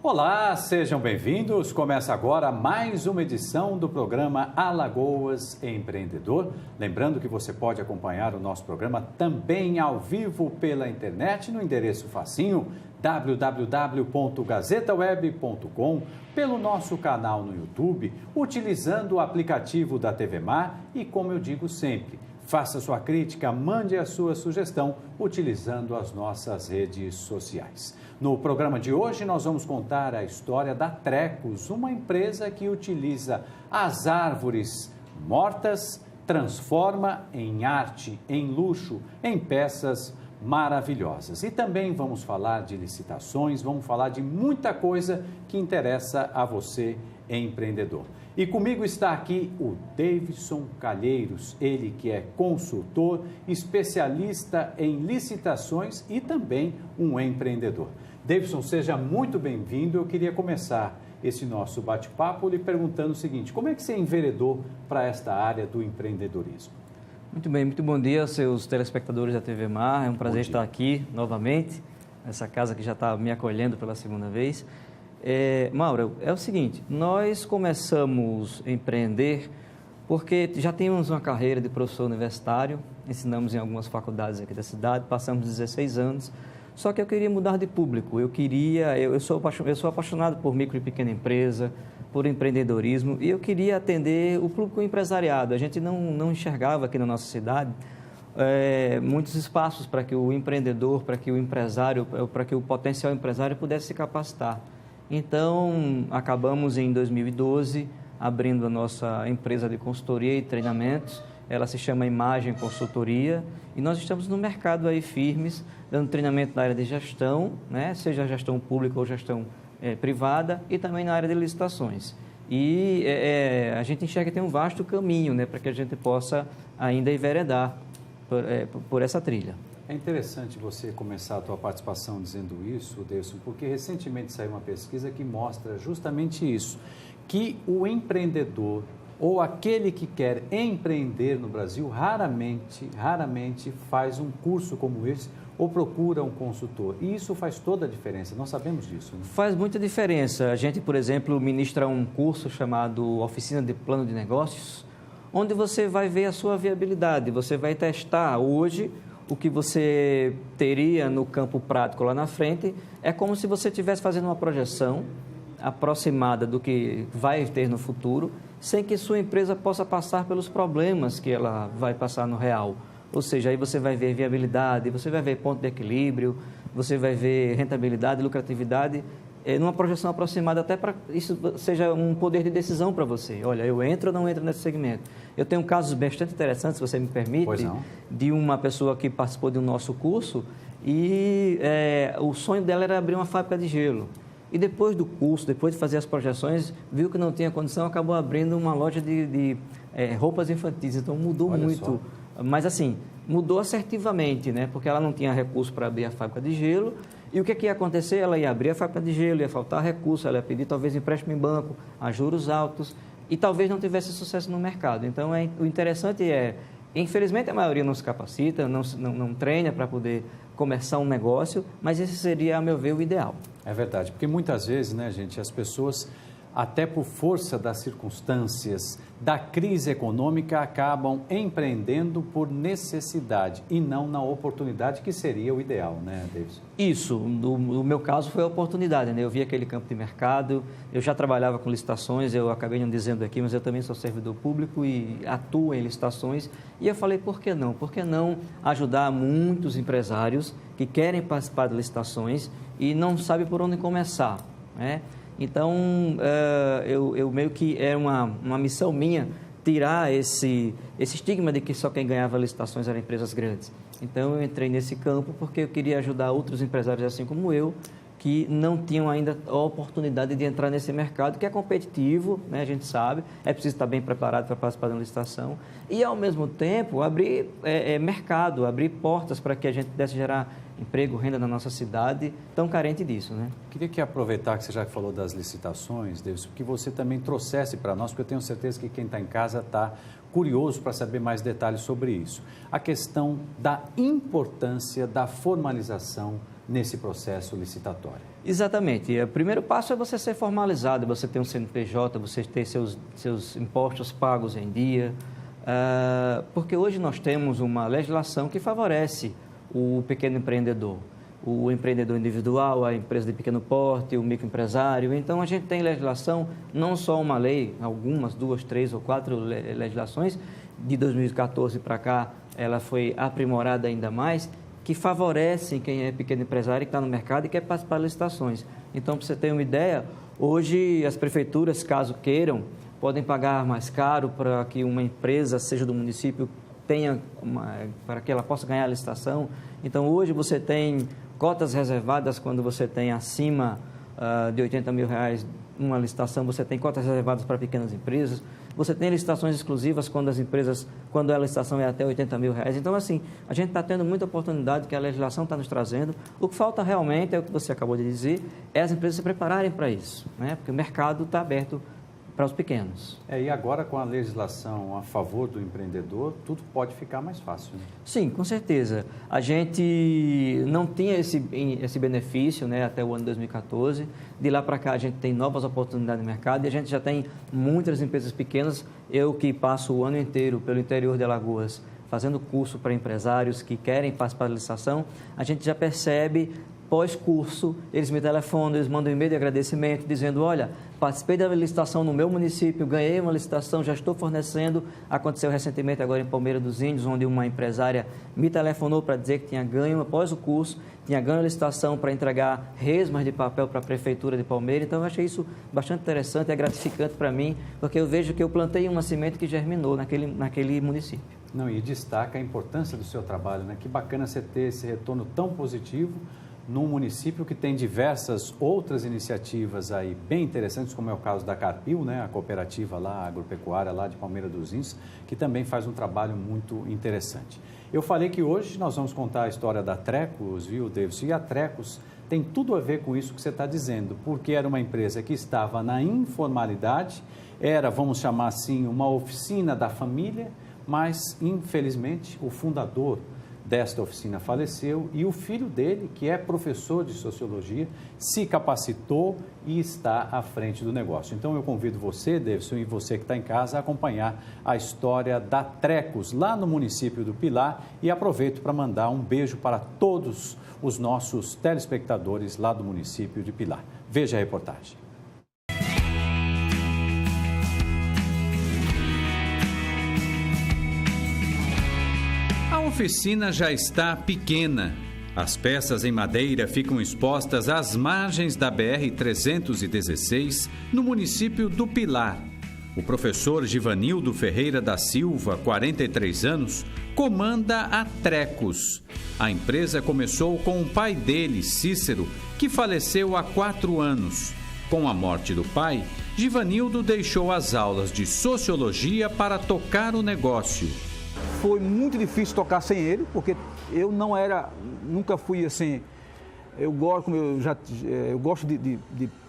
Olá, sejam bem-vindos. Começa agora mais uma edição do programa Alagoas Empreendedor. Lembrando que você pode acompanhar o nosso programa também ao vivo pela internet no endereço facinho www.gazetaweb.com, pelo nosso canal no YouTube, utilizando o aplicativo da TV Mar e, como eu digo sempre, faça sua crítica, mande a sua sugestão utilizando as nossas redes sociais. No programa de hoje, nós vamos contar a história da Trecos, uma empresa que utiliza as árvores mortas, transforma em arte, em luxo, em peças maravilhosas. E também vamos falar de licitações, vamos falar de muita coisa que interessa a você, empreendedor. E comigo está aqui o Davidson Calheiros, ele que é consultor, especialista em licitações e também um empreendedor. Davidson, seja muito bem-vindo. Eu queria começar esse nosso bate-papo lhe perguntando o seguinte: como é que você enveredou para esta área do empreendedorismo? Muito bem, muito bom dia aos seus telespectadores da TV Mar. É um prazer estar aqui novamente, nessa casa que já está me acolhendo pela segunda vez. Mauro, é o seguinte, nós começamos a empreender porque já tínhamos uma carreira de professor universitário, ensinamos em algumas faculdades aqui da cidade, passamos 16 anos, só que eu queria mudar de público, eu sou apaixonado por micro e pequena empresa, por empreendedorismo, e eu queria atender o público empresariado. A gente não enxergava aqui na nossa cidade muitos espaços para que o empreendedor, para que o empresário, para que o potencial empresário pudesse se capacitar. Então, acabamos em 2012 abrindo a nossa empresa de consultoria e treinamentos. Ela se chama Imagem Consultoria e nós estamos no mercado aí firmes, dando treinamento na área de gestão, né? Seja gestão pública ou gestão privada, e também na área de licitações. E a gente enxerga que tem um vasto caminho, né, para que a gente possa ainda enveredar por essa trilha. É interessante você começar a tua participação dizendo isso, Davidson, porque recentemente saiu uma pesquisa que mostra justamente isso, que o empreendedor ou aquele que quer empreender no Brasil raramente faz um curso como esse ou procura um consultor. E isso faz toda a diferença, nós sabemos disso, né? Faz muita diferença. A gente, por exemplo, ministra um curso chamado Oficina de Plano de Negócios, onde você vai ver a sua viabilidade, você vai testar hoje o que você teria no campo prático lá na frente. É como se você estivesse fazendo uma projeção aproximada do que vai ter no futuro, sem que sua empresa possa passar pelos problemas que ela vai passar no real. Ou seja, aí você vai ver viabilidade, você vai ver ponto de equilíbrio, você vai ver rentabilidade, lucratividade, numa projeção aproximada, até para isso seja um poder de decisão para você. Olha, eu entro ou não entro nesse segmento? Eu tenho casos bastante interessantes, se você me permite, de uma pessoa que participou do nosso curso e o sonho dela era abrir uma fábrica de gelo. E depois do curso, depois de fazer as projeções, viu que não tinha condição, acabou abrindo uma loja de roupas infantis. Então mudou muito, mas assim, mudou assertivamente, né? Porque ela não tinha recurso para abrir a fábrica de gelo. E o que ia acontecer? Ela ia abrir a fábrica de gelo, ia faltar recurso, ela ia pedir talvez empréstimo em banco, a juros altos, e talvez não tivesse sucesso no mercado. Então, o interessante infelizmente a maioria não se capacita, não treina para poder começar um negócio, mas esse seria, a meu ver, o ideal. É verdade, porque muitas vezes, né, gente, as pessoas, até por força das circunstâncias, da crise econômica, acabam empreendendo por necessidade e não na oportunidade, que seria o ideal, né, Davidson? Isso, no meu caso foi a oportunidade, né? Eu vi aquele campo de mercado, eu já trabalhava com licitações, eu acabei não dizendo aqui, mas eu também sou servidor público e atuo em licitações, e eu falei, por que não? Por que não ajudar muitos empresários que querem participar de licitações e não sabem por onde começar, né? Então, eu meio que era uma missão minha tirar esse estigma de que só quem ganhava licitações eram empresas grandes. Então, eu entrei nesse campo porque eu queria ajudar outros empresários assim como eu, que não tinham ainda a oportunidade de entrar nesse mercado, que é competitivo, né? A gente sabe, é preciso estar bem preparado para participar de uma licitação e, ao mesmo tempo, abrir mercado, abrir portas para que a gente pudesse gerar emprego, renda na nossa cidade, tão carente disso, né? Queria que aproveitar que você já falou das licitações, Davidson, que você também trouxesse para nós, porque eu tenho certeza que quem está em casa está curioso para saber mais detalhes sobre isso. A questão da importância da formalização nesse processo licitatório? Exatamente. O primeiro passo é você ser formalizado, você ter um CNPJ, você ter seus impostos pagos em dia, porque hoje nós temos uma legislação que favorece o pequeno empreendedor, o empreendedor individual, a empresa de pequeno porte, o microempresário. Então, a gente tem legislação, não só uma lei, algumas, 2, 3 ou 4 legislações, de 2014 para cá, ela foi aprimorada ainda mais, que favorecem quem é pequeno empresário e que está no mercado e quer participar de licitações. Então, para você ter uma ideia, hoje as prefeituras, caso queiram, podem pagar mais caro para que uma empresa, seja do município, para que ela possa ganhar a licitação. Então, hoje você tem cotas reservadas quando você tem acima de R$80 mil uma licitação, você tem cotas reservadas para pequenas empresas. Você tem licitações exclusivas quando a licitação é até R$80 mil. Então, assim, a gente está tendo muita oportunidade que a legislação está nos trazendo. O que falta realmente, é o que você acabou de dizer, é as empresas se prepararem para isso, né? Porque o mercado está aberto para os pequenos. E agora, com a legislação a favor do empreendedor, tudo pode ficar mais fácil, né? Sim, com certeza. A gente não tinha esse benefício, né, até o ano 2014. De lá para cá, a gente tem novas oportunidades no mercado e a gente já tem muitas empresas pequenas. Eu que passo o ano inteiro pelo interior de Alagoas fazendo curso para empresários que querem participar da licitação, a gente já percebe, pós-curso, eles me telefonam, eles mandam um e-mail de agradecimento, dizendo, olha, participei da licitação no meu município, ganhei uma licitação, já estou fornecendo. Aconteceu recentemente agora em Palmeira dos Índios, onde uma empresária me telefonou para dizer que tinha ganho, após o curso, tinha ganho a licitação para entregar resmas de papel para a Prefeitura de Palmeira. Então, eu achei isso bastante interessante, é gratificante para mim, porque eu vejo que eu plantei uma semente que germinou naquele município. Não, e destaca a importância do seu trabalho, né? Que bacana você ter esse retorno tão positivo num município que tem diversas outras iniciativas aí bem interessantes, como é o caso da Carpil, né, a cooperativa lá, agropecuária lá de Palmeira dos Índios, que também faz um trabalho muito interessante. Eu falei que hoje nós vamos contar a história da Trecos, viu, Davidson? E a Trecos tem tudo a ver com isso que você está dizendo, porque era uma empresa que estava na informalidade, era, vamos chamar assim, uma oficina da família, mas, infelizmente, o fundador desta oficina faleceu e o filho dele, que é professor de sociologia, se capacitou e está à frente do negócio. Então, eu convido você, Davidson, e você que está em casa, a acompanhar a história da Trecos, lá no município do Pilar, e aproveito para mandar um beijo para todos os nossos telespectadores lá do município de Pilar. Veja a reportagem. A oficina já está pequena. As peças em madeira ficam expostas às margens da BR-316, no município do Pilar. O professor Givanildo Ferreira da Silva, 43 anos, comanda a Trecos. A empresa começou com o pai dele, Cícero, que faleceu há 4 anos. Com a morte do pai, Givanildo deixou as aulas de sociologia para tocar o negócio. Foi muito difícil tocar sem ele, porque eu nunca fui assim, eu gosto de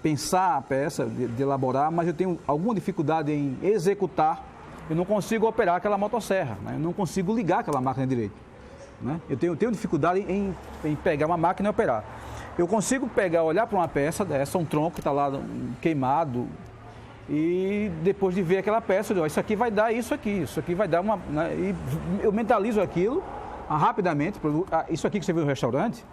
pensar a peça, de elaborar, mas eu tenho alguma dificuldade em executar, eu não consigo operar aquela motosserra, né? Eu não consigo ligar aquela máquina direito, né? Eu tenho dificuldade em pegar uma máquina e operar. Eu consigo olhar para uma peça dessa, um tronco que está lá queimado, e depois de ver aquela peça, eu digo, isso aqui vai dar isso aqui vai dar uma... Né? E eu mentalizo aquilo rapidamente, isso aqui que você viu no restaurante,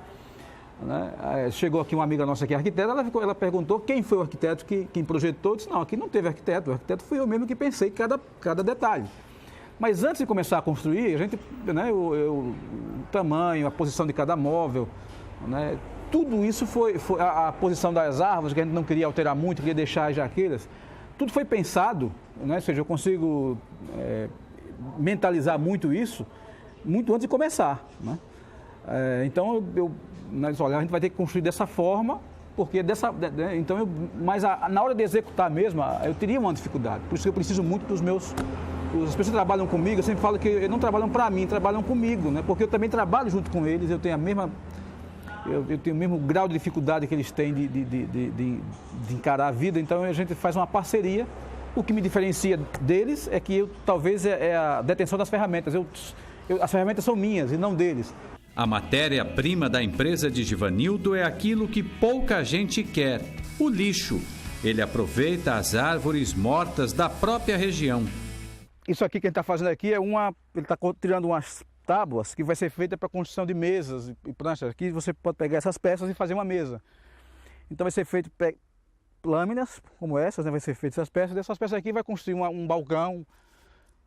né? Chegou aqui uma amiga nossa que é arquiteta, ela perguntou quem foi o arquiteto quem projetou, eu disse, não, aqui não teve arquiteto, o arquiteto fui eu mesmo que pensei cada detalhe. Mas antes de começar a construir, a gente, né, o tamanho, a posição de cada móvel, né, tudo isso foi a posição das árvores, que a gente não queria alterar muito, queria deixar as jaqueiras. Tudo foi pensado, né? Ou seja, eu consigo mentalizar muito isso muito antes de começar, né? Então, olha, a gente vai ter que construir dessa forma, porque mas na hora de executar mesmo, eu teria uma dificuldade. Por isso que eu preciso muito dos meus... As pessoas que trabalham comigo, eu sempre falo que eles não trabalham para mim, trabalham comigo, né? Porque eu também trabalho junto com eles, eu tenho eu tenho o mesmo grau de dificuldade que eles têm de encarar a vida, então a gente faz uma parceria. O que me diferencia deles é que talvez é a detenção das ferramentas. As ferramentas são minhas e não deles. A matéria-prima da empresa de Givanildo é aquilo que pouca gente quer, o lixo. Ele aproveita as árvores mortas da própria região. Isso aqui que ele está fazendo aqui ele está tirando umas tábuas que vai ser feita para construção de mesas e pranchas. Aqui você pode pegar essas peças e fazer uma mesa. Então vai ser feito lâminas como essas, né? Vai ser feito essas peças. Dessas peças aqui vai construir um balcão.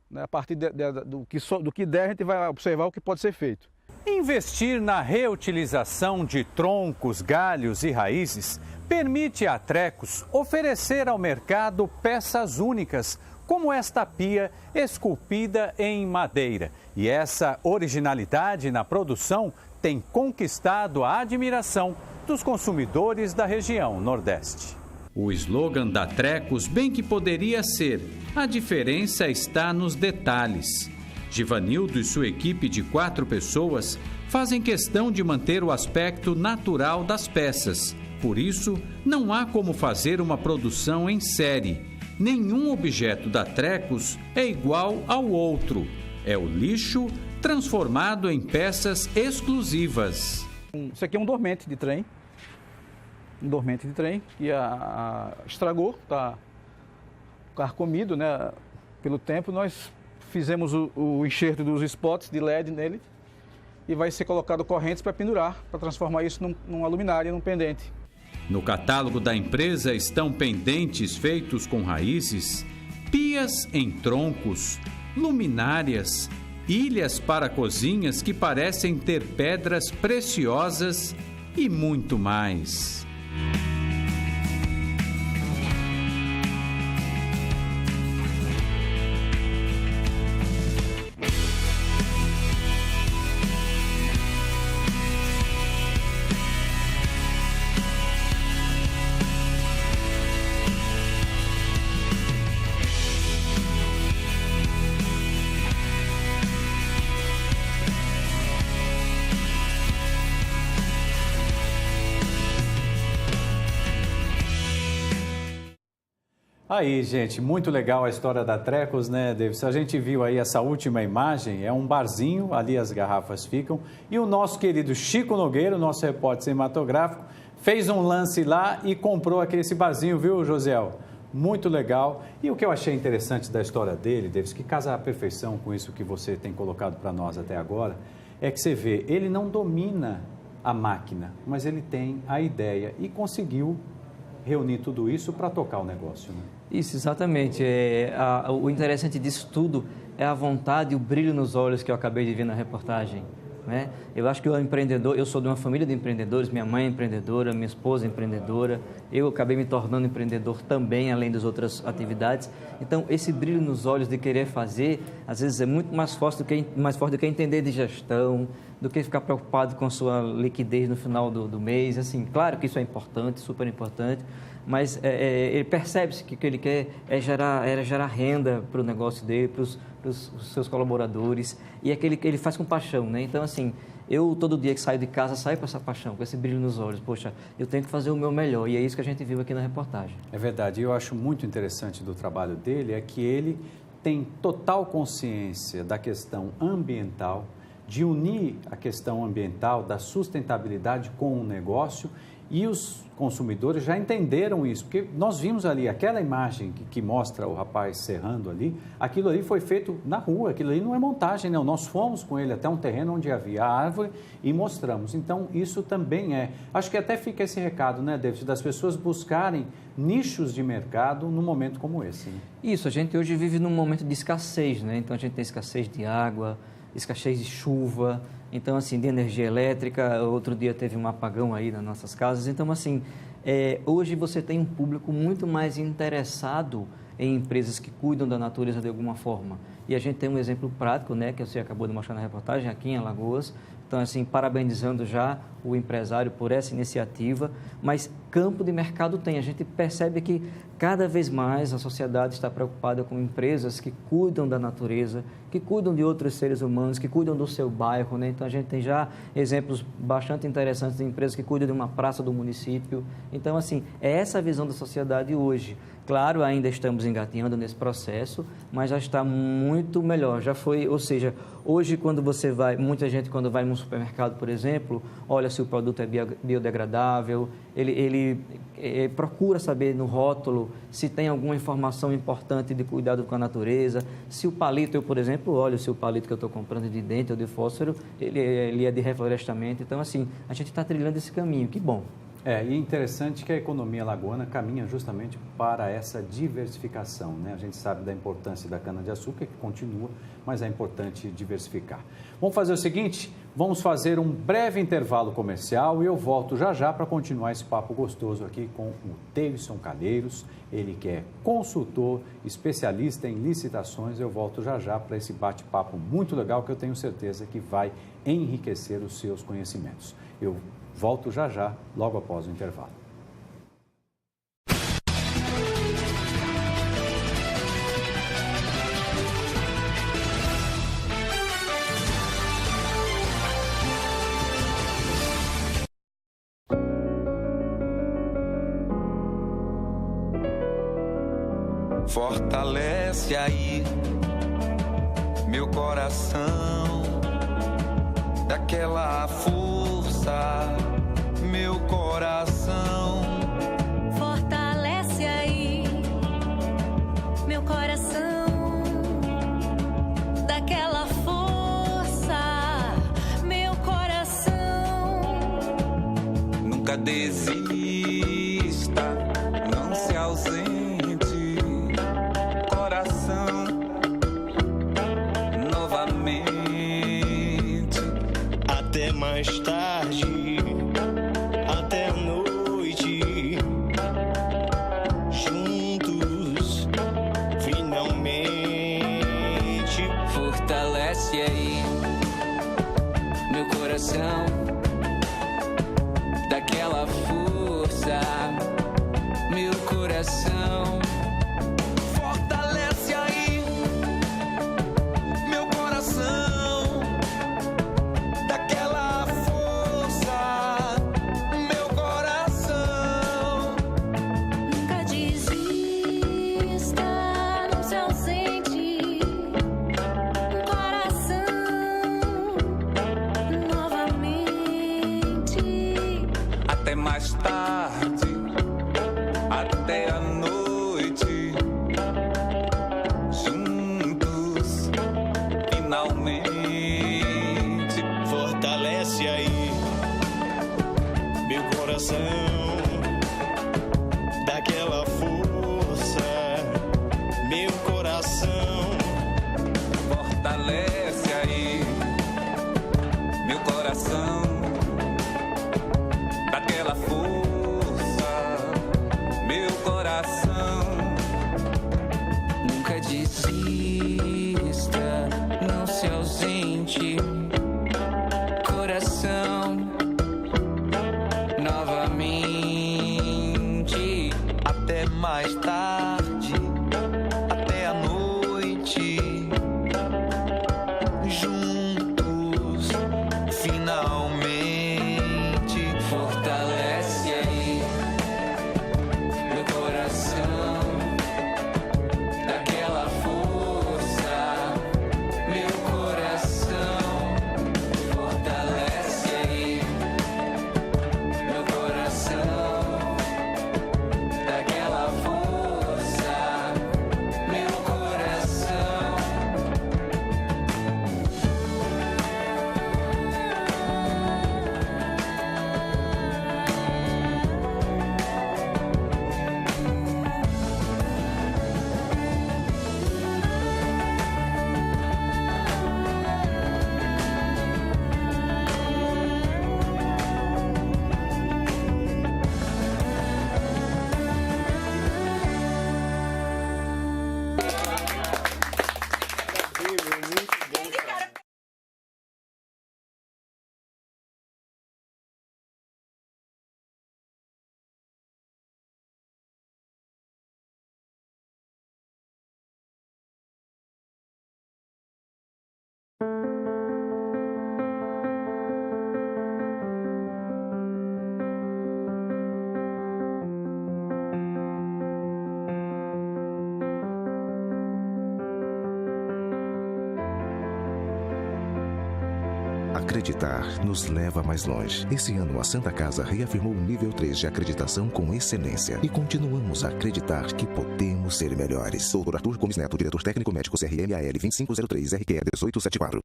Né? A partir do que der, a gente vai observar o que pode ser feito. Investir na reutilização de troncos, galhos e raízes permite à Trecos oferecer ao mercado peças únicas, como esta pia esculpida em madeira. E essa originalidade na produção tem conquistado a admiração dos consumidores da região Nordeste. O slogan da Trecos bem que poderia ser: a diferença está nos detalhes. Givanildo e sua equipe de 4 pessoas fazem questão de manter o aspecto natural das peças. Por isso, não há como fazer uma produção em série. Nenhum objeto da Trecos é igual ao outro. É o lixo transformado em peças exclusivas. Isso aqui é um dormente de trem. Um dormente de trem que estragou, está carcomido, né? Pelo tempo. Nós fizemos o enxerto dos spots de LED nele e vai ser colocado correntes para pendurar, para transformar isso numa luminária, num pendente. No catálogo da empresa estão pendentes feitos com raízes, pias em troncos, luminárias, ilhas para cozinhas que parecem ter pedras preciosas e muito mais. Aí, gente, muito legal a história da Trecos, né, Davis? A gente viu aí essa última imagem, é um barzinho, ali as garrafas ficam, e o nosso querido Chico Nogueira, o nosso repórter cinematográfico, fez um lance lá e comprou esse barzinho, viu, Josiel? Muito legal. E o que eu achei interessante da história dele, Davis, que casa à perfeição com isso que você tem colocado para nós até agora, é que você vê, ele não domina a máquina, mas ele tem a ideia e conseguiu reunir tudo isso para tocar o negócio, né? Isso, exatamente. O interessante disso tudo é a vontade e o brilho nos olhos que eu acabei de ver na reportagem, né? Eu acho que o empreendedor, eu sou de uma família de empreendedores, minha mãe é empreendedora, minha esposa é empreendedora, eu acabei me tornando empreendedor também, além das outras atividades. Então, esse brilho nos olhos de querer fazer, às vezes é muito mais forte do que entender de gestão, do que ficar preocupado com sua liquidez no final do mês. Assim, claro que isso é importante, super importante, mas ele percebe-se que o que ele quer é gerar renda para o negócio dele, para os seus colaboradores, e é aquele que ele faz com paixão, né? Então, assim, eu todo dia que saio de casa, saio com essa paixão, com esse brilho nos olhos. Poxa, eu tenho que fazer o meu melhor, e é isso que a gente viu aqui na reportagem. É verdade, e eu acho muito interessante do trabalho dele, é que ele tem total consciência da questão ambiental, de unir a questão ambiental, da sustentabilidade com o negócio, e os consumidores já entenderam isso, porque nós vimos ali aquela imagem que mostra o rapaz serrando ali, aquilo ali foi feito na rua, aquilo ali não é montagem, não. Nós fomos com ele até um terreno onde havia árvore e mostramos. Então, isso também acho que até fica esse recado, né, David, das pessoas buscarem nichos de mercado num momento como esse, né? Isso, a gente hoje vive num momento de escassez, né? Então, a gente tem escassez de água, escassez de chuva, então, assim, de energia elétrica. Outro dia teve um apagão aí nas nossas casas. Então, assim, hoje você tem um público muito mais interessado em empresas que cuidam da natureza de alguma forma. E a gente tem um exemplo prático, né, que você acabou de mostrar na reportagem, aqui em Alagoas. Então, assim, parabenizando já o empresário por essa iniciativa, mas campo de mercado tem. A gente percebe que cada vez mais a sociedade está preocupada com empresas que cuidam da natureza, que cuidam de outros seres humanos, que cuidam do seu bairro, né? Então, a gente tem já exemplos bastante interessantes de empresas que cuidam de uma praça do município. Então, assim, é essa a visão da sociedade hoje. Claro, ainda estamos engatinhando nesse processo, mas já está muito melhor. Já foi, ou seja, hoje quando você vai, muita gente quando vai num supermercado, por exemplo, olha se o produto é biodegradável, ele procura saber no rótulo se tem alguma informação importante de cuidado com a natureza, se o palito, eu, por exemplo, olho se o palito que eu estou comprando de dente ou de fósforo, ele é de reflorestamento. Então, assim, a gente está trilhando esse caminho, que bom. E é interessante que a economia alagoana caminha justamente para essa diversificação, né? A gente sabe da importância da cana-de-açúcar, que continua, mas é importante diversificar. Vamos fazer o seguinte, vamos fazer um breve intervalo comercial e eu volto já para continuar esse papo gostoso aqui com o Teilson Calheiros, ele que é consultor, especialista em licitações. Eu volto já para esse bate-papo muito legal que eu tenho certeza que vai enriquecer os seus conhecimentos. Eu volto já, logo após o intervalo. Fortalece aí meu coração, daquela força, meu coração. Fortalece aí meu coração, daquela força, meu coração. Nunca desista, não se ausente, coração, novamente. Até mais tarde, até a noite, juntos, finalmente. Fortalece aí meu coração, daquela força, meu coração. Fortalece aí meu coração, daquela força, meu coração. Nunca desista, não se ausente, coração, novamente. Até mais tarde, até a noite, juntos, finalmente. Fortalece aí meu coração, daquela força, meu coração. Fortalece aí meu coração, daquela força, meu coração. Nunca desista, não se ausente, coração, novamente. Até mais tarde, até a noite, juntos, finalmente. Fortalece aí meu coração, daquela força, meu coração. Acreditar nos leva mais longe. Esse ano, a Santa Casa reafirmou o nível 3 de acreditação com excelência. E continuamos a acreditar que podemos ser melhores. Dr. Arthur Gomes Neto, diretor técnico médico CRMAL 2503 RQE 1874.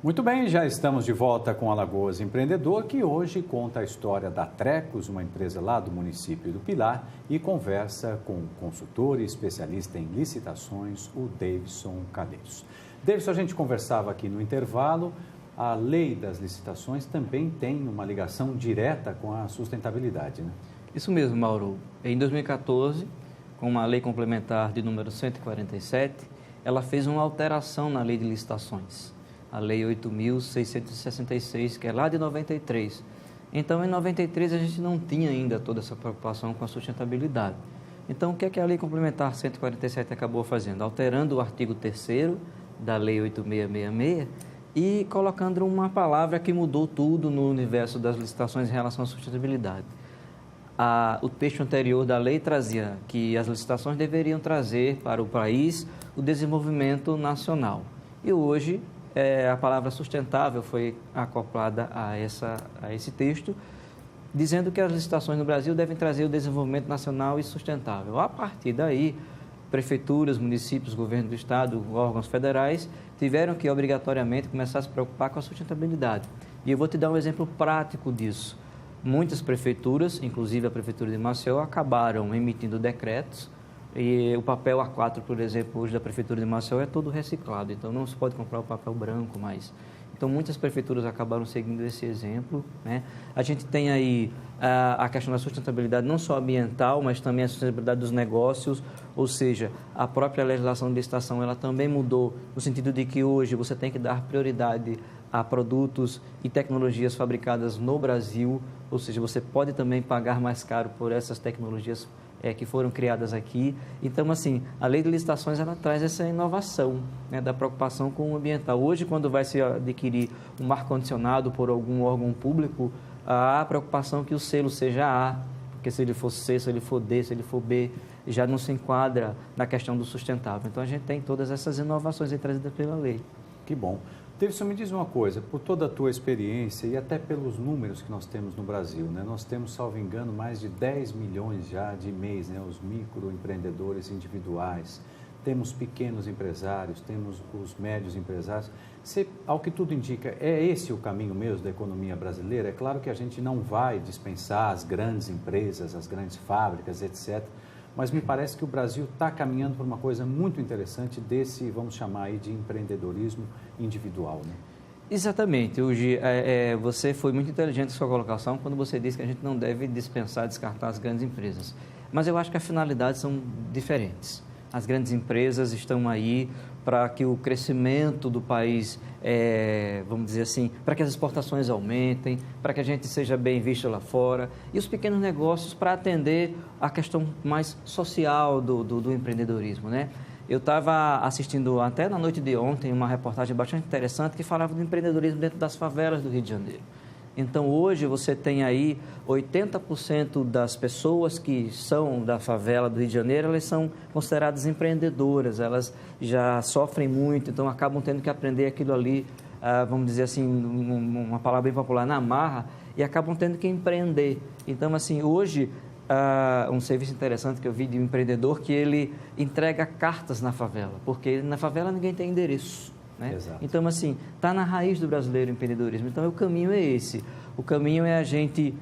Muito bem, já estamos de volta com Alagoas Empreendedor, que hoje conta a história da Trecos, uma empresa lá do município do Pilar, e conversa com o consultor e especialista em licitações, o Davidson Calheiros. Davidson, a gente conversava aqui no intervalo, a lei das licitações também tem uma ligação direta com a sustentabilidade, né? Isso mesmo, Mauro. Em 2014, com uma lei complementar de número 147, ela fez uma alteração na lei de licitações. A Lei 8.666, que é lá de 93. Então, em 93, a gente não tinha ainda toda essa preocupação com a sustentabilidade. Então, o que é que a Lei Complementar 147 acabou fazendo? Alterando o artigo 3º da Lei 8666 e colocando uma palavra que mudou tudo no universo das licitações em relação à sustentabilidade. O texto anterior da lei trazia que as licitações deveriam trazer para o país o desenvolvimento nacional. E hoje, a palavra sustentável foi acoplada a esse texto, dizendo que as licitações no Brasil devem trazer o desenvolvimento nacional e sustentável. A partir daí, prefeituras, municípios, governo do estado, órgãos federais, tiveram que obrigatoriamente começar a se preocupar com a sustentabilidade. E eu vou te dar um exemplo prático disso. Muitas prefeituras, inclusive a Prefeitura de Maceió, acabaram emitindo decretos. E o papel A4, por exemplo, hoje da Prefeitura de Maceió é todo reciclado, então não se pode comprar o papel branco mais. Então, muitas prefeituras acabaram seguindo esse exemplo, né? A gente tem aí a questão da sustentabilidade não só ambiental, mas também a sustentabilidade dos negócios, ou seja, a própria legislação de licitação, ela também mudou no sentido de que hoje você tem que dar prioridade a produtos e tecnologias fabricadas no Brasil, ou seja, você pode também pagar mais caro por essas tecnologias que foram criadas aqui. Então, assim, a lei de licitações, ela traz essa inovação, né, da preocupação com o ambiental. Hoje, quando vai se adquirir um ar-condicionado por algum órgão público, há a preocupação que o selo seja A, porque se ele for C, se ele for D, se ele for B, já não se enquadra na questão do sustentável. Então, a gente tem todas essas inovações aí trazidas pela lei. Que bom. Davidson, me diz uma coisa, por toda a tua experiência e até pelos números que nós temos no Brasil, né? Nós temos, salvo engano, mais de 10 milhões já de MEIs, né? Os microempreendedores individuais, temos pequenos empresários, temos os médios empresários. Ao que tudo indica, é esse o caminho mesmo da economia brasileira? É claro que a gente não vai dispensar as grandes empresas, as grandes fábricas, etc., mas me parece que o Brasil está caminhando por uma coisa muito interessante desse, vamos chamar aí de empreendedorismo individual, né? Exatamente. Hoje, você foi muito inteligente em sua colocação quando você disse que a gente não deve dispensar, descartar as grandes empresas. Mas eu acho que as finalidades são diferentes. As grandes empresas estão aí para que o crescimento do país, vamos dizer assim, para que as exportações aumentem, para que a gente seja bem visto lá fora, e os pequenos negócios para atender a questão mais social do empreendedorismo, né? Eu estava assistindo até na noite de ontem uma reportagem bastante interessante que falava do empreendedorismo dentro das favelas do Rio de Janeiro. Então, hoje, você tem aí 80% das pessoas que são da favela do Rio de Janeiro, elas são consideradas empreendedoras, elas já sofrem muito, então acabam tendo que aprender aquilo ali, vamos dizer assim, uma palavra bem popular, na marra, e acabam tendo que empreender. Então, assim, hoje, um serviço interessante que eu vi de um empreendedor que ele entrega cartas na favela, porque na favela ninguém tem endereço. Né? Então, assim, está na raiz do brasileiro empreendedorismo. Então, o caminho é esse. O caminho é a gente...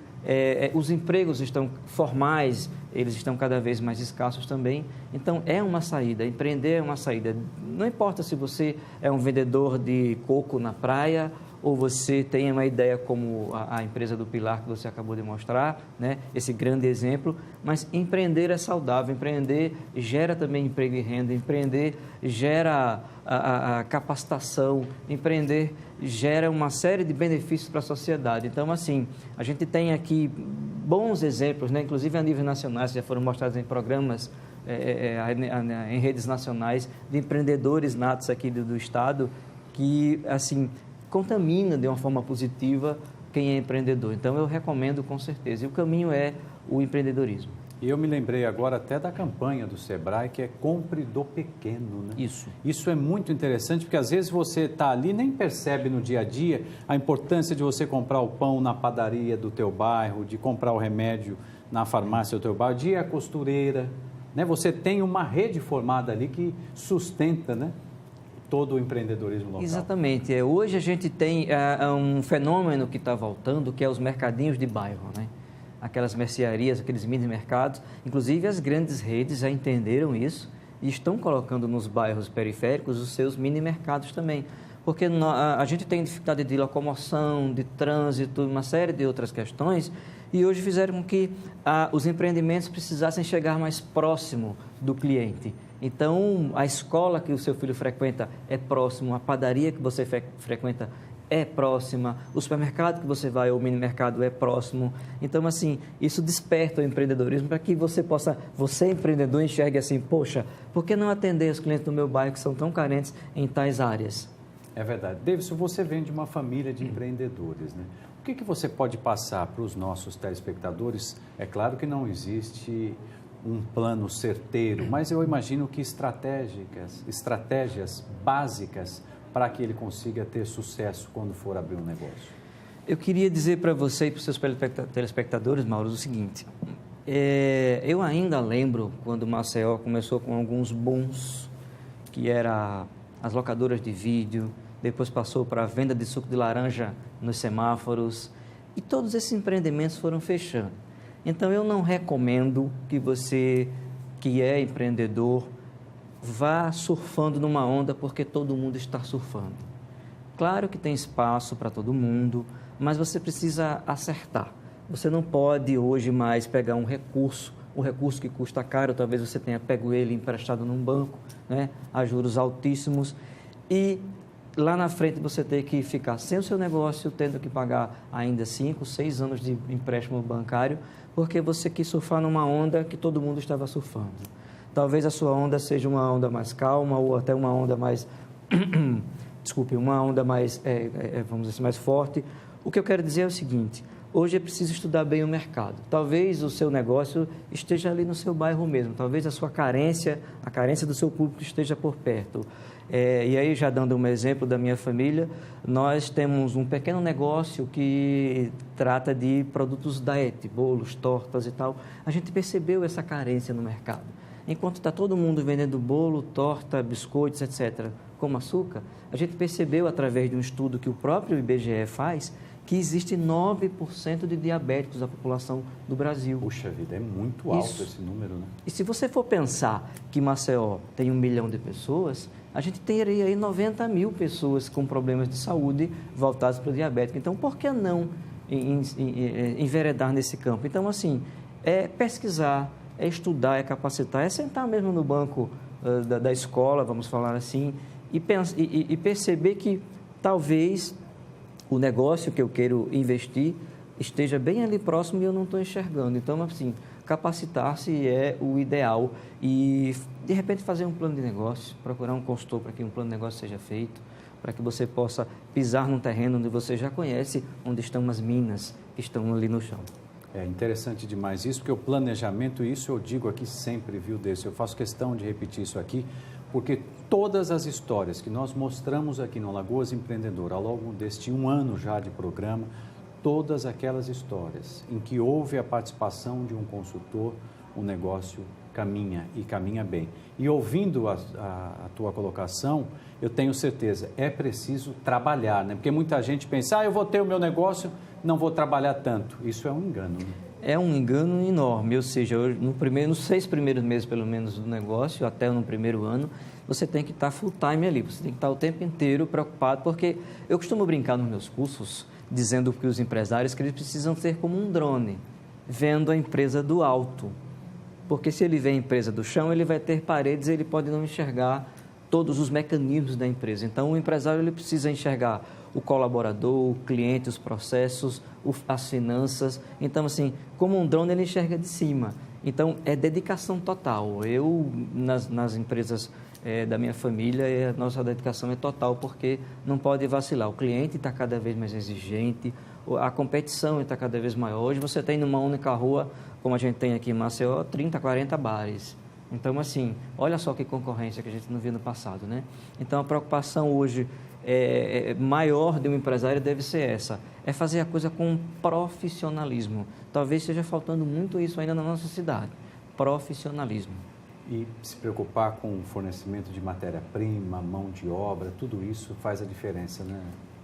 os empregos estão formais, eles estão cada vez mais escassos também. Então, é uma saída. Empreender é uma saída. Não importa se você é um vendedor de coco na praia ou você tem uma ideia como a empresa do Pilar que você acabou de mostrar, né? Esse grande exemplo, mas empreender é saudável, empreender gera também emprego e renda, empreender gera a capacitação, empreender gera uma série de benefícios para a sociedade. Então, assim, a gente tem aqui bons exemplos, né? Inclusive a nível nacional, já foram mostrados em programas, em redes nacionais, de empreendedores natos aqui do Estado, que, assim, contamina de uma forma positiva quem é empreendedor. Então, eu recomendo com certeza. E o caminho é o empreendedorismo. E eu me lembrei agora até da campanha do Sebrae, que é Compre do Pequeno, né? Isso. Isso é muito interessante, porque às vezes você está ali e nem percebe no dia a dia a importância de você comprar o pão na padaria do teu bairro, de comprar o remédio na farmácia do teu bairro, de ir à costureira, né? Você tem uma rede formada ali que sustenta, né, todo o empreendedorismo local. Exatamente. Hoje a gente tem um fenômeno que está voltando, que é os mercadinhos de bairro, né? Aquelas mercearias, aqueles mini mercados. Inclusive as grandes redes já entenderam isso e estão colocando nos bairros periféricos os seus mini mercados também. Porque a gente tem dificuldade de locomoção, de trânsito, uma série de outras questões, e hoje fizeram com que os empreendimentos precisassem chegar mais próximo do cliente. Então, a escola que o seu filho frequenta é próximo, a padaria que você frequenta é próxima, o supermercado que você vai, ou o mini-mercado é próximo. Então, assim, isso desperta o empreendedorismo para que você possa, você empreendedor, enxergue assim, poxa, por que não atender os clientes do meu bairro que são tão carentes em tais áreas? É verdade. Davidson, você vem de uma família de empreendedores, né? O que você pode passar para os nossos telespectadores? É claro que não existe um plano certeiro, mas eu imagino que estratégias básicas para que ele consiga ter sucesso quando for abrir um negócio. Eu queria dizer para você e para os seus telespectadores, Mauro, o seguinte. Eu ainda lembro quando o Maceió começou com alguns bons, que era as locadoras de vídeo, depois passou para a venda de suco de laranja nos semáforos, e todos esses empreendimentos foram fechando. Então, eu não recomendo que você, que é empreendedor, vá surfando numa onda porque todo mundo está surfando. Claro que tem espaço para todo mundo, mas você precisa acertar. Você não pode hoje mais pegar um recurso que custa caro, talvez você tenha pego ele emprestado num banco, né, a juros altíssimos, e lá na frente você ter que ficar sem o seu negócio, tendo que pagar ainda 5, 6 anos de empréstimo bancário, porque você quis surfar numa onda que todo mundo estava surfando. Talvez a sua onda seja uma onda mais calma ou até uma onda mais, uma onda mais, vamos dizer assim, mais forte. O que eu quero dizer é o seguinte: hoje é preciso estudar bem o mercado. Talvez o seu negócio esteja ali no seu bairro mesmo, talvez a sua carência, a carência do seu público esteja por perto. E aí, já dando um exemplo da minha família, nós temos um pequeno negócio que trata de produtos diet, bolos, tortas e tal. A gente percebeu essa carência no mercado. Enquanto está todo mundo vendendo bolo, torta, biscoitos, etc., como açúcar, a gente percebeu, através de um estudo que o próprio IBGE faz, que existe 9% de diabéticos da população do Brasil. Puxa vida, é muito alto esse número, né? E se você for pensar que Maceió tem 1 milhão de pessoas, a gente teria aí 90 mil pessoas com problemas de saúde voltadas para o diabético. Então, por que não enveredar nesse campo? Então, assim, é pesquisar, é estudar, é capacitar, é sentar mesmo no banco da escola, vamos falar assim, e perceber que talvez o negócio que eu quero investir esteja bem ali próximo e eu não estou enxergando. Então, assim, capacitar-se é o ideal e, de repente, fazer um plano de negócio, procurar um consultor para que um plano de negócio seja feito, para que você possa pisar num terreno onde você já conhece, onde estão as minas que estão ali no chão. É interessante demais isso, porque o planejamento, isso eu digo aqui sempre, viu, Desse? Eu faço questão de repetir isso aqui, porque todas as histórias que nós mostramos aqui no Alagoas Empreendedor, ao longo deste 1 ano já de programa, todas aquelas histórias em que houve a participação de um consultor, o negócio caminha e caminha bem. E ouvindo a tua colocação, eu tenho certeza, é preciso trabalhar, né? Porque muita gente pensa, eu vou ter o meu negócio, não vou trabalhar tanto. Isso é um engano, né? É um engano enorme, ou seja, nos 6 primeiros meses, pelo menos, do negócio, até no primeiro ano, você tem que estar full time ali, você tem que estar o tempo inteiro preocupado, porque eu costumo brincar nos meus cursos, dizendo que os empresários que eles precisam ser como um drone, vendo a empresa do alto. Porque se ele vê a empresa do chão, ele vai ter paredes e ele pode não enxergar todos os mecanismos da empresa. Então, o empresário ele precisa enxergar o colaborador, o cliente, os processos, as finanças. Então, assim, como um drone, ele enxerga de cima. Então, é dedicação total. Eu, nas empresas da minha família e a nossa dedicação é total, porque não pode vacilar. O cliente está cada vez mais exigente, a competição está cada vez maior. Hoje você tem numa única rua, como a gente tem aqui em Maceió, 30, 40 bares. Então, assim, olha só que concorrência que a gente não viu no passado, né? Então, a preocupação hoje maior de um empresário deve ser essa, é fazer a coisa com profissionalismo. Talvez esteja faltando muito isso ainda na nossa cidade, profissionalismo. E se preocupar com o fornecimento de matéria-prima, mão de obra, tudo isso faz a diferença, né?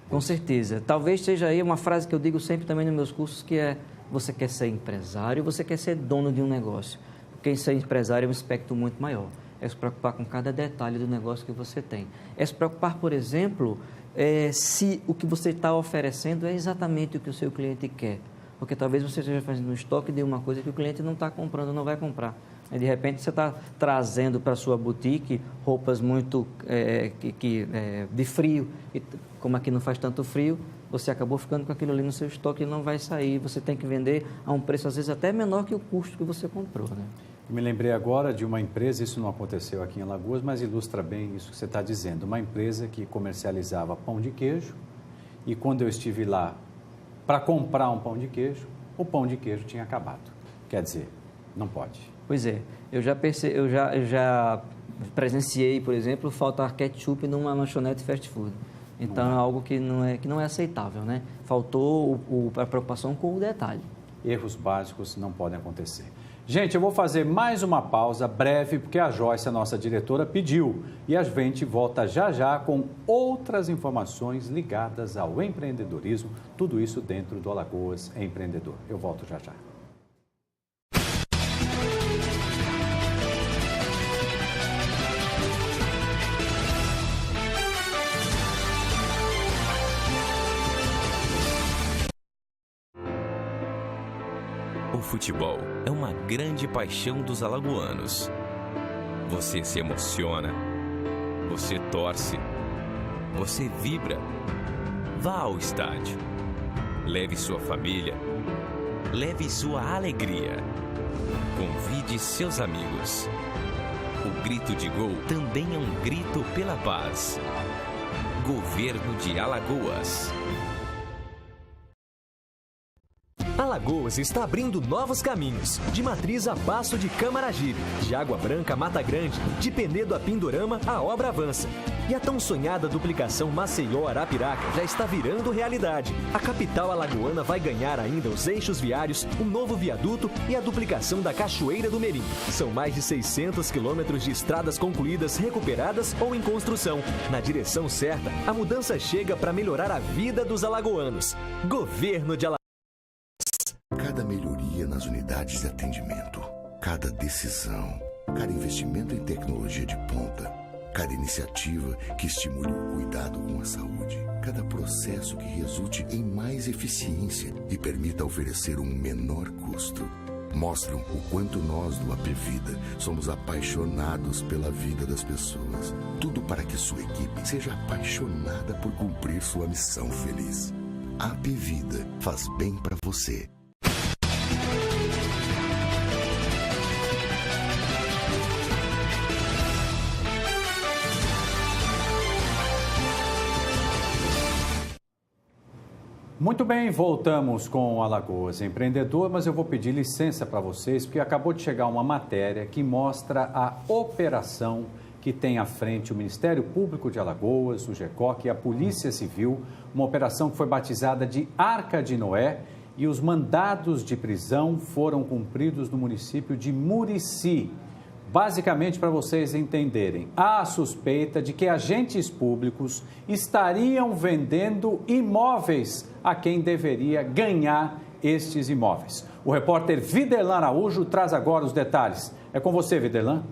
Com certeza. Talvez seja aí uma frase que eu digo sempre também nos meus cursos, que é: você quer ser empresário, você quer ser dono de um negócio. Porque ser empresário é um aspecto muito maior. É se preocupar com cada detalhe do negócio que você tem. É se preocupar, por exemplo, se o que você está oferecendo é exatamente o que o seu cliente quer. Porque talvez você esteja fazendo um estoque de uma coisa que o cliente não está comprando, não vai comprar. E, de repente, você está trazendo para a sua boutique roupas muito de frio. E, como aqui não faz tanto frio, você acabou ficando com aquilo ali no seu estoque e não vai sair. Você tem que vender a um preço, às vezes, até menor que o custo que você comprou, né? Me lembrei agora de uma empresa, isso não aconteceu aqui em Alagoas, mas ilustra bem isso que você está dizendo. Uma empresa que comercializava pão de queijo e quando eu estive lá para comprar um pão de queijo, o pão de queijo tinha acabado. Quer dizer, não pode. Pois é, eu já presenciei, por exemplo, faltar ketchup numa lanchonete fast food. Então, é algo que não é aceitável, né? Faltou a preocupação com o detalhe. Erros básicos não podem acontecer. Gente, eu vou fazer mais uma pausa breve, porque a Joyce, a nossa diretora, pediu. E a gente volta já já com outras informações ligadas ao empreendedorismo. Tudo isso dentro do Alagoas Empreendedor. Eu volto já já. O futebol é uma grande paixão dos alagoanos. Você se emociona, você torce, você vibra. Vá ao estádio. Leve sua família, leve sua alegria. Convide seus amigos. O grito de gol também é um grito pela paz. Governo de Alagoas. Alagoas está abrindo novos caminhos, de Matriz a Passo de Camaragibe, de Água Branca a Mata Grande, de Penedo a Pindorama, a obra avança. E a tão sonhada duplicação Maceió-Arapiraca já está virando realidade. A capital alagoana vai ganhar ainda os eixos viários, um novo viaduto e a duplicação da Cachoeira do Merim. São mais de 600 quilômetros de estradas concluídas, recuperadas ou em construção. Na direção certa, a mudança chega para melhorar a vida dos alagoanos. Governo de Alagoas. Cada melhoria nas unidades de atendimento, cada decisão, cada investimento em tecnologia de ponta, cada iniciativa que estimule o cuidado com a saúde, cada processo que resulte em mais eficiência e permita oferecer um menor custo, mostram o quanto nós do AP Vida somos apaixonados pela vida das pessoas. Tudo para que sua equipe seja apaixonada por cumprir sua missão feliz. AP Vida faz bem para você. Muito bem, voltamos com o Alagoas Empreendedor, mas eu vou pedir licença para vocês, porque acabou de chegar uma matéria que mostra a operação que tem à frente o Ministério Público de Alagoas, o GECOC e a Polícia Civil, uma operação que foi batizada de Arca de Noé, e os mandados de prisão foram cumpridos no município de Murici. Basicamente, para vocês entenderem, há a suspeita de que agentes públicos estariam vendendo imóveis a quem deveria ganhar estes imóveis. O repórter Viderlan Araújo traz agora os detalhes. É com você, Viderlan.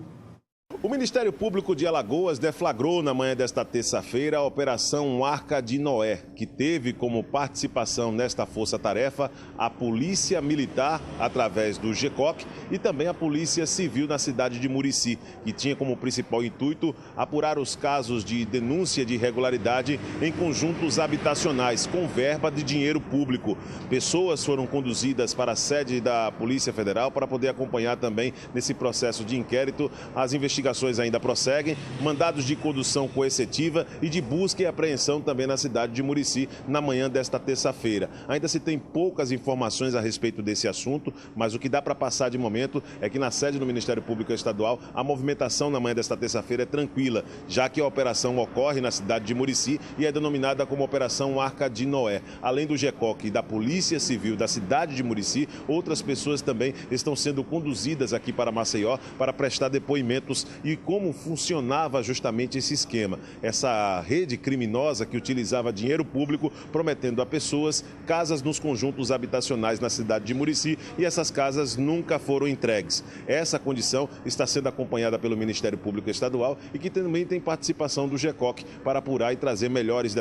O Ministério Público de Alagoas deflagrou na manhã desta terça-feira a Operação Arca de Noé, que teve como participação nesta força-tarefa a Polícia Militar, através do GECOC, e também a Polícia Civil na cidade de Murici, que tinha como principal intuito apurar os casos de denúncia de irregularidade em conjuntos habitacionais, com verba de dinheiro público. Pessoas foram conduzidas para a sede da Polícia Federal para poder acompanhar também nesse processo de inquérito as investigações operações ainda prosseguem, mandados de condução coercitiva e de busca e apreensão também na cidade de Murici na manhã desta terça-feira. Ainda se tem poucas informações a respeito desse assunto, mas o que dá para passar de momento é que na sede do Ministério Público Estadual a movimentação na manhã desta terça-feira é tranquila, já que a operação ocorre na cidade de Murici e é denominada como Operação Arca de Noé. Além do GECOC e da Polícia Civil da cidade de Murici, outras pessoas também estão sendo conduzidas aqui para Maceió para prestar depoimentos e como funcionava justamente esse esquema. Essa rede criminosa que utilizava dinheiro público prometendo a pessoas casas nos conjuntos habitacionais na cidade de Murici e essas casas nunca foram entregues. Essa condição está sendo acompanhada pelo Ministério Público Estadual e que também tem participação do GECOC para apurar e trazer maiores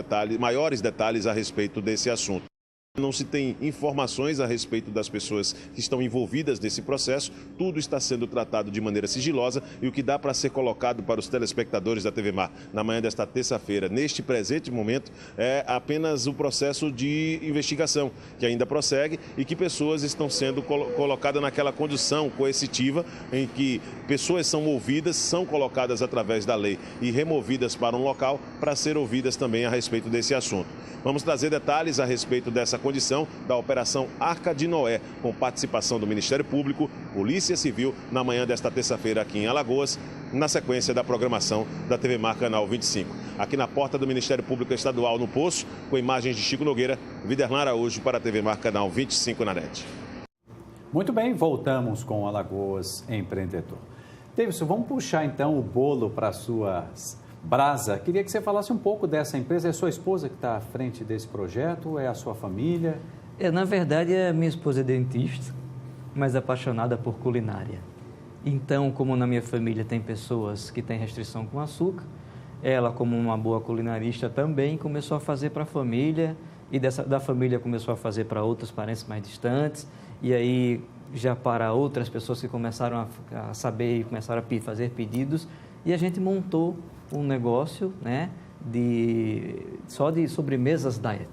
detalhes a respeito desse assunto. Não se tem informações a respeito das pessoas que estão envolvidas nesse processo, tudo está sendo tratado de maneira sigilosa e o que dá para ser colocado para os telespectadores da TV Mar na manhã desta terça-feira, neste presente momento, é apenas o processo de investigação, que ainda prossegue e que pessoas estão sendo colocadas naquela condição coercitiva em que pessoas são ouvidas, são colocadas através da lei e removidas para um local para ser ouvidas também a respeito desse assunto. Vamos trazer detalhes a respeito dessa condição da Operação Arca de Noé, com participação do Ministério Público, Polícia Civil, na manhã desta terça-feira aqui em Alagoas, na sequência da programação da TV Mar Canal 25. Aqui na porta do Ministério Público Estadual, no Poço, com imagens de Chico Nogueira, Viderlan Araújo para a TV Mar Canal 25 na NET. Muito bem, voltamos com Alagoas Empreendedor. Davidson, vamos puxar então o bolo para a sua brasa. Queria que você falasse um pouco dessa empresa. É a sua esposa que está à frente desse projeto? É a sua família? Na verdade, a minha esposa é dentista, mas apaixonada por culinária. Então, como na minha família tem pessoas que têm restrição com açúcar, ela, como uma boa culinarista também, começou a fazer para a família e da família começou a fazer para outros parentes mais distantes e aí já para outras pessoas que começaram a saber e começaram a fazer pedidos e a gente montou um negócio, né, só de sobremesas diet.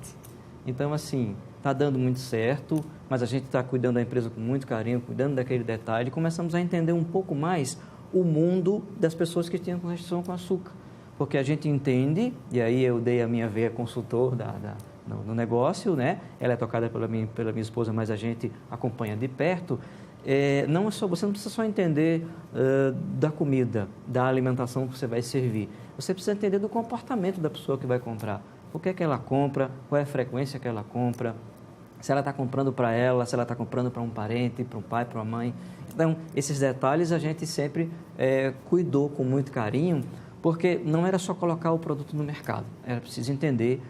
Então, assim, está dando muito certo, mas a gente está cuidando da empresa com muito carinho, cuidando daquele detalhe, e começamos a entender um pouco mais o mundo das pessoas que tinham restrição com açúcar. Porque a gente entende, e aí eu dei a minha veia consultor no negócio, né? Ela é tocada pela minha esposa, mas a gente acompanha de perto. Não é só, você não precisa só entender da comida, da alimentação que você vai servir. Você precisa entender do comportamento da pessoa que vai comprar. O que é que ela compra, qual é a frequência que ela compra, se ela está comprando para ela, se ela está comprando para um parente, para um pai, para uma mãe. Então, esses detalhes a gente sempre cuidou com muito carinho, porque não era só colocar o produto no mercado, era preciso entender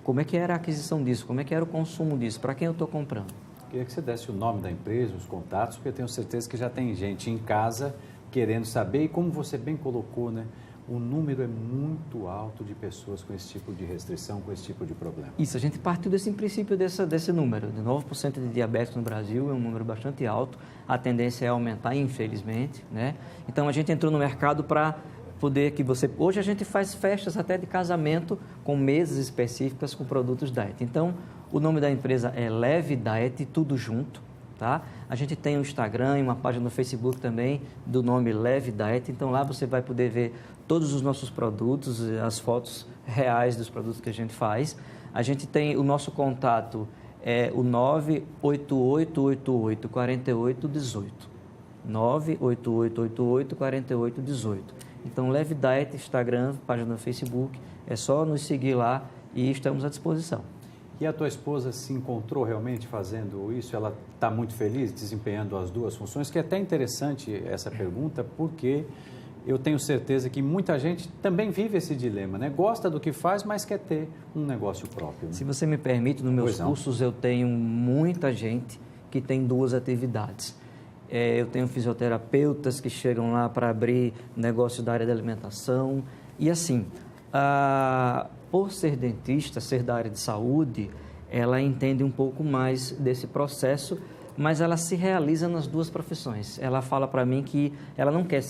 como é que era a aquisição disso, como é que era o consumo disso, para quem eu estou comprando. Queria que você desse o nome da empresa, os contatos, porque eu tenho certeza que já tem gente em casa querendo saber. E como você bem colocou, né, o número é muito alto de pessoas com esse tipo de restrição, com esse tipo de problema. Isso, a gente partiu desse princípio desse número. De 9% de diabéticos no Brasil é um número bastante alto. A tendência é aumentar, infelizmente, né? Então, a gente entrou no mercado para poder que você... Hoje a gente faz festas até de casamento com mesas específicas com produtos diet. Então, o nome da empresa é Leve Diet, tudo junto, tá? A gente tem um Instagram e uma página no Facebook também do nome Leve Diet. Então, lá você vai poder ver todos os nossos produtos, as fotos reais dos produtos que a gente faz. A gente tem o nosso contato, o 988884818. 988884818. Então, Leve Diet, Instagram, página no Facebook, é só nos seguir lá e estamos à disposição. E a tua esposa se encontrou realmente fazendo isso? Ela está muito feliz desempenhando as duas funções? Que é até interessante essa pergunta, porque eu tenho certeza que muita gente também vive esse dilema, né? Gosta do que faz, mas quer ter um negócio próprio. Né? Se você me permite, nos meus cursos eu tenho muita gente que tem duas atividades. Eu tenho fisioterapeutas que chegam lá para abrir negócio da área da alimentação. E assim, por ser dentista, ser da área de saúde, ela entende um pouco mais desse processo, mas ela se realiza nas duas profissões. Ela fala para mim que ela não quer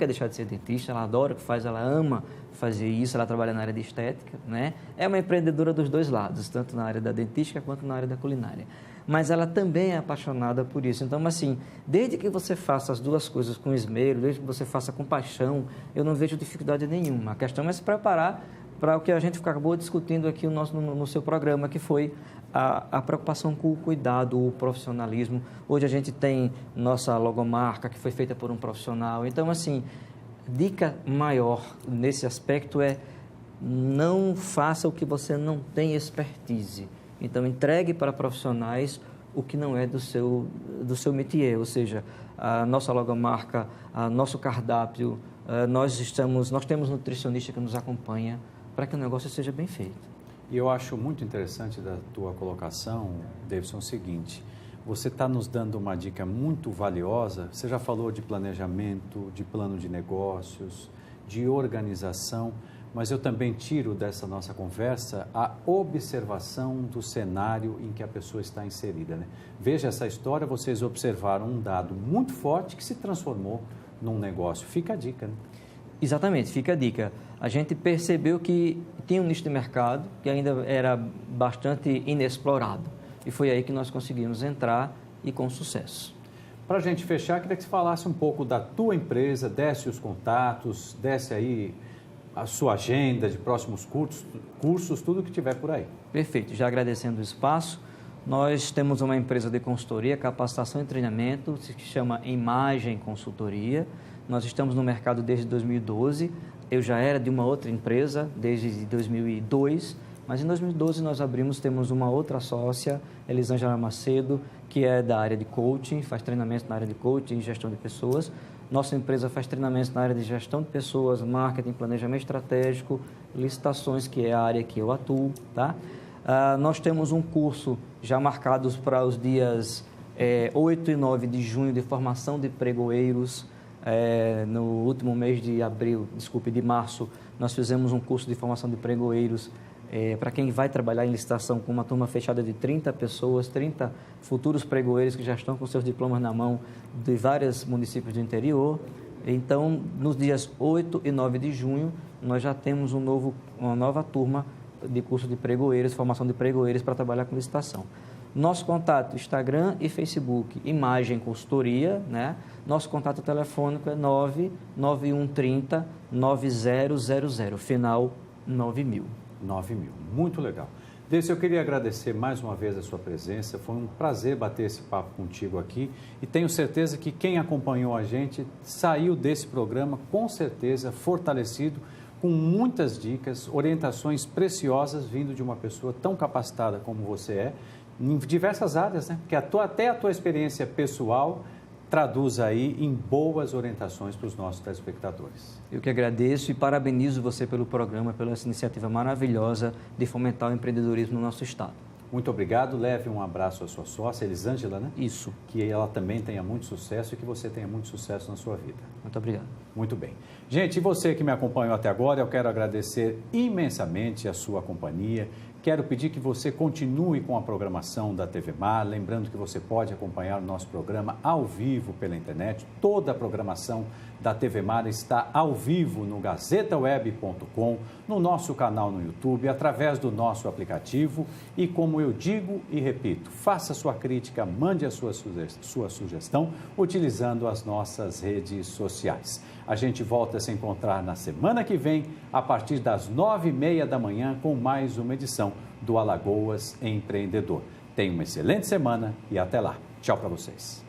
deixar de ser dentista, ela adora o que faz, ela ama fazer isso, ela trabalha na área de estética, né? É uma empreendedora dos dois lados, tanto na área da dentística quanto na área da culinária. Mas ela também é apaixonada por isso. Então, assim, desde que você faça as duas coisas com esmero, desde que você faça com paixão, eu não vejo dificuldade nenhuma. A questão é se preparar para o que a gente acabou discutindo aqui no seu programa, que foi a preocupação com o cuidado, o profissionalismo. Hoje a gente tem nossa logomarca, que foi feita por um profissional. Então, assim, dica maior nesse aspecto é não faça o que você não tem expertise. Então, entregue para profissionais o que não é do seu métier, ou seja, a nossa logomarca, nosso cardápio, nós temos nutricionista que nos acompanha para que o negócio seja bem feito. E eu acho muito interessante da tua colocação, Davidson, o seguinte: você está nos dando uma dica muito valiosa. Você já falou de planejamento, de plano de negócios, de organização, mas eu também tiro dessa nossa conversa a observação do cenário em que a pessoa está inserida, né? Veja essa história, vocês observaram um dado muito forte que se transformou num negócio. Fica a dica, né? Exatamente, fica a dica. A gente percebeu que tinha um nicho de mercado que ainda era bastante inexplorado. E foi aí que nós conseguimos entrar e com sucesso. Para a gente fechar, queria que você falasse um pouco da tua empresa, desse os contatos, desse aí a sua agenda de próximos cursos, tudo que tiver por aí. Perfeito, já agradecendo o espaço. Nós temos uma empresa de consultoria, capacitação e treinamento, que se chama Imagem Consultoria. Nós estamos no mercado desde 2012. Eu já era de uma outra empresa desde 2002, mas em 2012 nós temos uma outra sócia, Elisângela Macedo, que é da área de coaching, faz treinamentos na área de coaching e gestão de pessoas. Nossa empresa faz treinamentos na área de gestão de pessoas, marketing, planejamento estratégico, licitações, que é a área que eu atuo, tá? Nós temos um curso já marcados para os dias 8 e 9 de junho de formação de pregoeiros. No último mês de março, nós fizemos um curso de formação de pregoeiros para quem vai trabalhar em licitação com uma turma fechada de 30 pessoas, 30 futuros pregoeiros que já estão com seus diplomas na mão de vários municípios do interior. Então, nos dias 8 e 9 de junho, nós já temos uma nova turma de curso de pregoeiros, formação de pregoeiros para trabalhar com licitação. Nosso contato, Instagram e Facebook, Imagem Consultoria, né? Nosso contato telefônico é 99130 9000, final 9000. 9000, muito legal. Desse, eu queria agradecer mais uma vez a sua presença, foi um prazer bater esse papo contigo aqui e tenho certeza que quem acompanhou a gente saiu desse programa com certeza fortalecido, com muitas dicas, orientações preciosas vindo de uma pessoa tão capacitada como você é, em diversas áreas, né? Que até a tua experiência pessoal traduz aí em boas orientações para os nossos telespectadores. Eu que agradeço e parabenizo você pelo programa, pela essa iniciativa maravilhosa de fomentar o empreendedorismo no nosso estado. Muito obrigado, leve um abraço à sua sócia, Elisângela, né? Isso. Que ela também tenha muito sucesso e que você tenha muito sucesso na sua vida. Muito obrigado. Muito bem. Gente, e você que me acompanhou até agora, eu quero agradecer imensamente a sua companhia. Quero pedir que você continue com a programação da TV Mar, lembrando que você pode acompanhar o nosso programa ao vivo pela internet. Toda a programação da TV Mar está ao vivo no gazetaweb.com, no nosso canal no YouTube, através do nosso aplicativo. E como eu digo e repito, faça sua crítica, mande a sua sugestão utilizando as nossas redes sociais. A gente volta a se encontrar na semana que vem, a partir das 9h30 da manhã, com mais uma edição do Alagoas Empreendedor. Tenha uma excelente semana e até lá. Tchau para vocês.